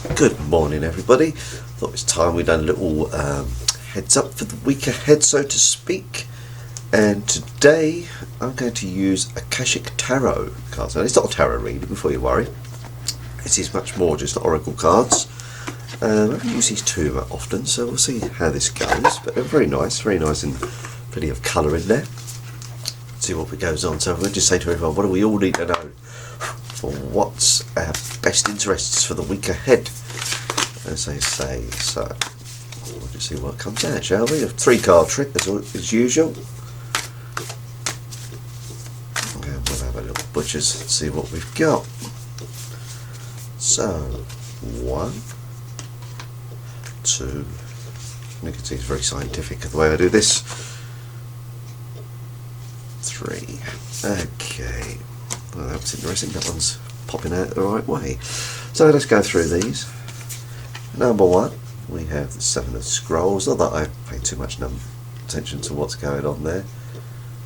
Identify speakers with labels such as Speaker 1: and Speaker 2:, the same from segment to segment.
Speaker 1: Good morning, everybody. Thought it was time we'd done a little heads up for the week ahead, so to speak. And today I'm going to use Akashic Tarot cards. Now, it's not a tarot reading, before you worry. It is much more just oracle cards. I don't use these too often, so we'll see how this goes. But they're very nice and plenty of colour in there. Let's see what goes on. So we'll just say to everyone, what do we all need to know for what's our best interests for the week ahead, as they say. So we'll just see what comes out, shall we? A 3-card trick as usual. And we'll have a little butchers and see what we've got. So 1, 2, you can see it's very scientific the way I do this. 3. Okay. Well, that was interesting. That one's popping out the right way. So let's go through these. Number 1, we have the 7 of Scrolls. Not that I pay too much attention to what's going on there,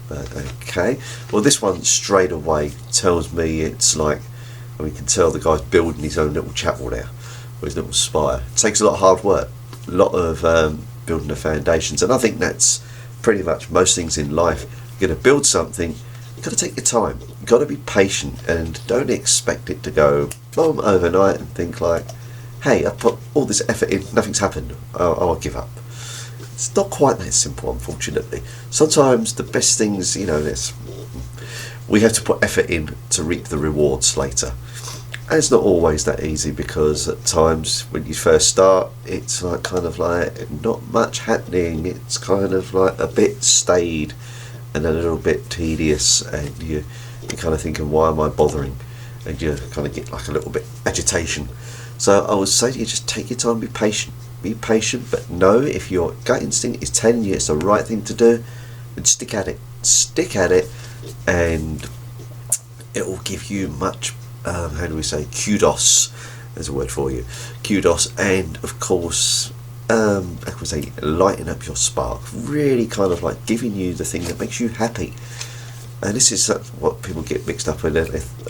Speaker 1: but okay. Well, this one straight away tells me it's like, we can tell the guy's building his own little chapel there, or his little spire. It takes a lot of hard work, a lot of building the foundations, and I think that's pretty much most things in life. You're going to build something, you've got to take your time, you've got to be patient, and don't expect it to go boom overnight and think like, hey, I put all this effort in, nothing's happened, I'll give up. It's not quite that simple, unfortunately. Sometimes the best things, we have to put effort in to reap the rewards later. And it's not always that easy, because at times when you first start, it's like kind of like not much happening. It's kind of like a bit staid and a little bit tedious, and you're kind of thinking, why am I bothering? And you kind of get like a little bit agitation. So I would say to you, just take your time, be patient. Be patient, but know if your gut instinct is telling you it's the right thing to do, then stick at it. Stick at it, and it will give you much, how do we say, kudos. There's a word for you. Kudos, and of course, I would say, lighting up your spark. Really kind of like giving you the thing that makes you happy. And this is what people get mixed up with.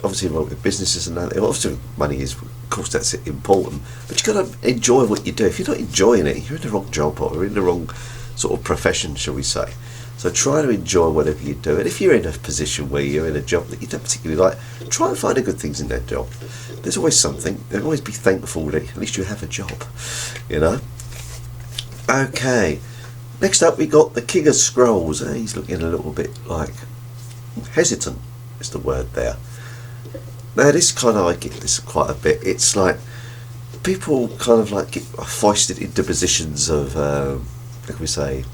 Speaker 1: Obviously, with businesses and that, obviously money is, of course, that's important, but you've got to enjoy what you do. If you're not enjoying it, you're in the wrong job, or in the wrong sort of profession, shall we say. So try to enjoy whatever you do. And if you're in a position where you're in a job that you don't particularly like, try and find the good things in that job. There's always something. There'll always be thankful that at least you have a job, Okay, next up we got the King of Scrolls. He's looking a little bit like hesitant is the word there. Now this kind of, I get this quite a bit. It's like people kind of like get foisted into positions of, how can we say,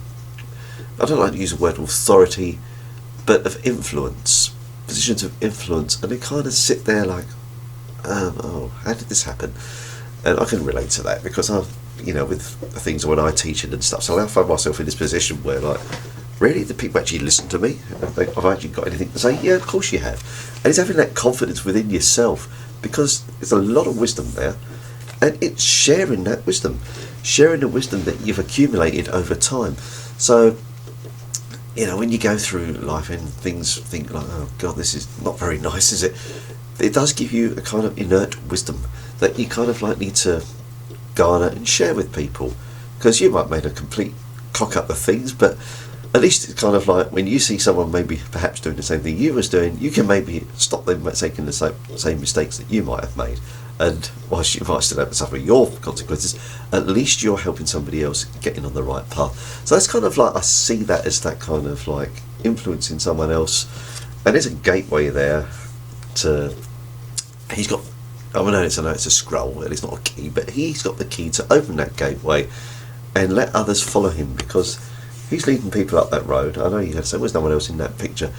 Speaker 1: I don't like to use the word authority, but of influence, positions of influence, and they kind of sit there like, oh, how did this happen? And I can relate to that, because with things when I teach and stuff, so I find myself in this position where, like, really, the people actually listen to me? Have I actually got anything to say? Yeah, of course you have. And it's having that confidence within yourself, because there's a lot of wisdom there, and it's sharing that wisdom, sharing the wisdom that you've accumulated over time. So, when you go through life and things think like, oh God, this is not very nice, is it? It does give you a kind of inert wisdom that you kind of like need to garner and share with people, because you might make a complete cock up of things, but at least it's kind of like when you see someone maybe perhaps doing the same thing you was doing, you can maybe stop them making the same mistakes that you might have made. And whilst you might still have to suffer your consequences, at least you're helping somebody else getting on the right path. So that's kind of like, I see that as that kind of like influencing someone else. And there's a gateway there to, he's got, I know it's a scroll, and it's not a key, but he's got the key to open that gateway and let others follow him, because he's leading people up that road. I know you had to say, there's no one else in that picture,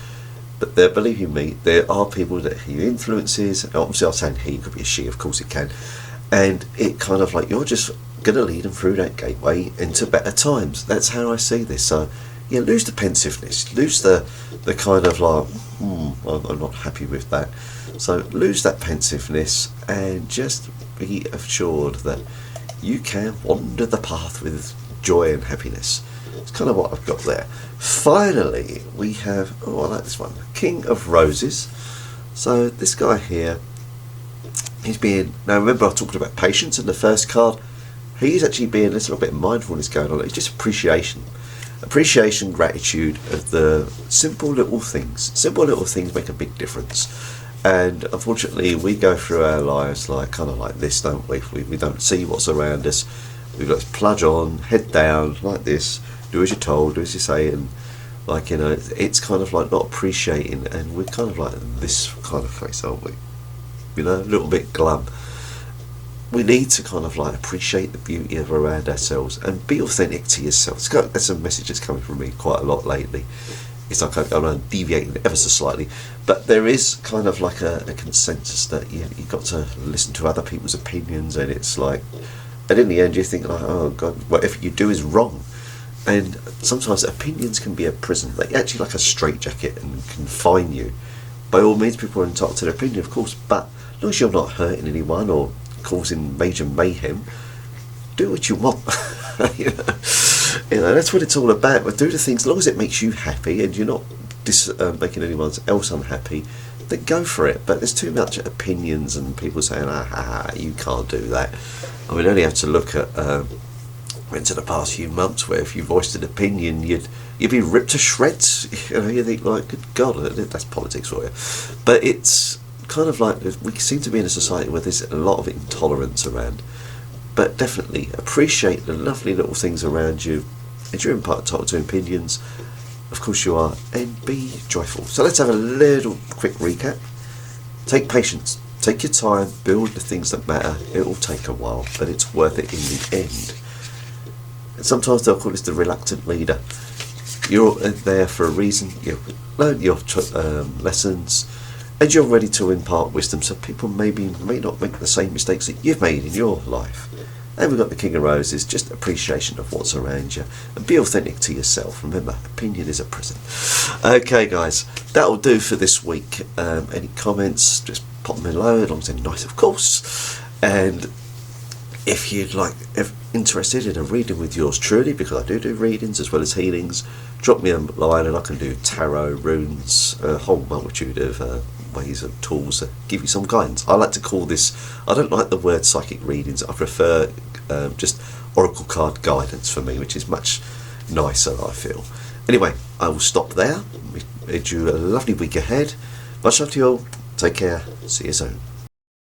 Speaker 1: but there, believe you me, there are people that he influences. Obviously I'm saying he, could be a she, of course it can, and it kind of like, you're just going to lead them through that gateway into better times. That's how I see this. So yeah, lose the pensiveness, lose the kind of like, I'm not happy with that. So lose that pensiveness, and just be assured that you can wander the path with joy and happiness. It's kind of what I've got there. Finally, we have, I like this one, King of Roses. So this guy here, he's being, now remember I talked about patience in the first card, he's actually being a little bit mindfulness going on. It's just appreciation, gratitude of the simple little things. Simple little things make a big difference. And unfortunately we go through our lives like kind of like this, don't we? We don't see what's around us. We've got to plunge on, head down like this, do as you're told, do as you say, and like, you know, it's kind of like not appreciating, and we're kind of like this kind of face, aren't we? You know, a little bit glum. We need to kind of like appreciate the beauty of around ourselves and be authentic to yourself. That's a message that's coming from me quite a lot lately. It's like I'm deviating ever so slightly, but there is kind of like a consensus that you've got to listen to other people's opinions, and it's like, and in the end you think like, oh God, whatever you do is wrong. And sometimes opinions can be a prison. They're actually like a straitjacket and confine you. By all means, people are entitled to their opinion, of course, but as long as you're not hurting anyone or causing major mayhem, do what you want. you know, that's what it's all about. But do the things, as long as it makes you happy and you're not making anyone else unhappy, then go for it. But there's too much opinions and people saying, you can't do that. I mean, only have to look at into the past few months where if you voiced an opinion you'd be ripped to shreds. You know, you think like, good God, that's politics for you. But it's kind of like we seem to be in a society where there's a lot of intolerance around. But definitely appreciate the lovely little things around you, and you're entitled to opinions, of course you are, and be joyful. So let's have a little quick recap. Take patience, take your time, build the things that matter. It will take a while, but it's worth it in the end. And sometimes they'll call this the reluctant leader. You're there for a reason. You've learned your lessons, and you're ready to impart wisdom, so people may not make the same mistakes that you've made in your life. And we've got the King of Roses, just appreciation of what's around you, and be authentic to yourself. Remember, opinion is a prison. Okay guys, that'll do for this week. Any comments, just pop them below, as long as they're nice, of course. And if you'd like, if interested in a reading with yours truly, because I do readings as well as healings, drop me a line and I can do tarot, runes, a whole multitude of ways and tools that give you some guidance. I like to call this, I don't like the word psychic readings, I prefer just oracle card guidance for me, which is much nicer, I feel. Anyway, I will stop there. Bid you a lovely week ahead. Much love to you all. Take care. See you soon.